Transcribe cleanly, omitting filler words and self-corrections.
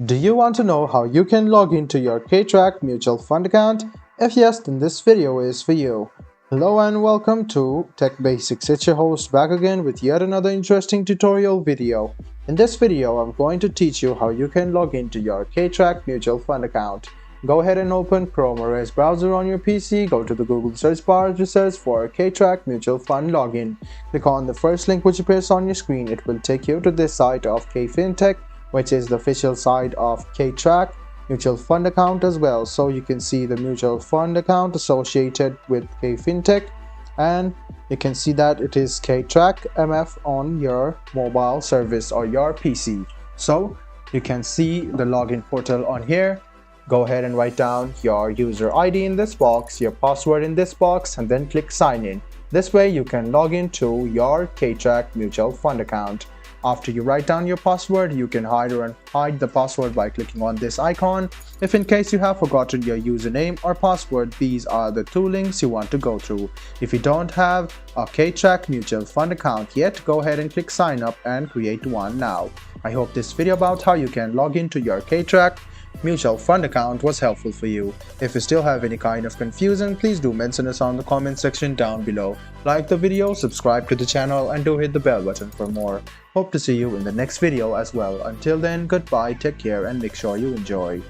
Do you want to know how you can log into your KTrack Mutual Fund account? If yes, then this video is for you. Hello and welcome to Tech Basics. It's your host back again with yet another interesting tutorial video. In this video, I'm going to teach you how you can log into your KTrack Mutual Fund account. Go ahead and open Chrome or Edge browser on your PC, go to the Google search bar to search for KTrack Mutual Fund login. Click on the first link which appears on your screen. It will take you to this site of KFintech, which is the official site of KTrack Mutual Fund account as well. So you can see the mutual fund account associated with KFintech, and you can see that it is KTrack MF on your mobile service or your PC. So you can see the login portal on here. Go ahead and write down your user ID in this box, your password in this box, and then click sign in. This way you can log into your KTrack Mutual Fund account. After you write down your password, you can hide or unhide the password by clicking on this icon. If in case you have forgotten your username or password, these are the two links you want to go through. If you don't have a KTrack Mutual Fund account yet, go ahead and click sign up and create one now. I hope this video about how you can log into your KTrack Mutual Fund account was helpful for you. If you still have any kind of confusion, please do mention us on the comment section down below. Like the video, subscribe to the channel, and do hit the bell button for more. Hope to see you in the next video as well. Until then, goodbye, take care, and make sure you enjoy.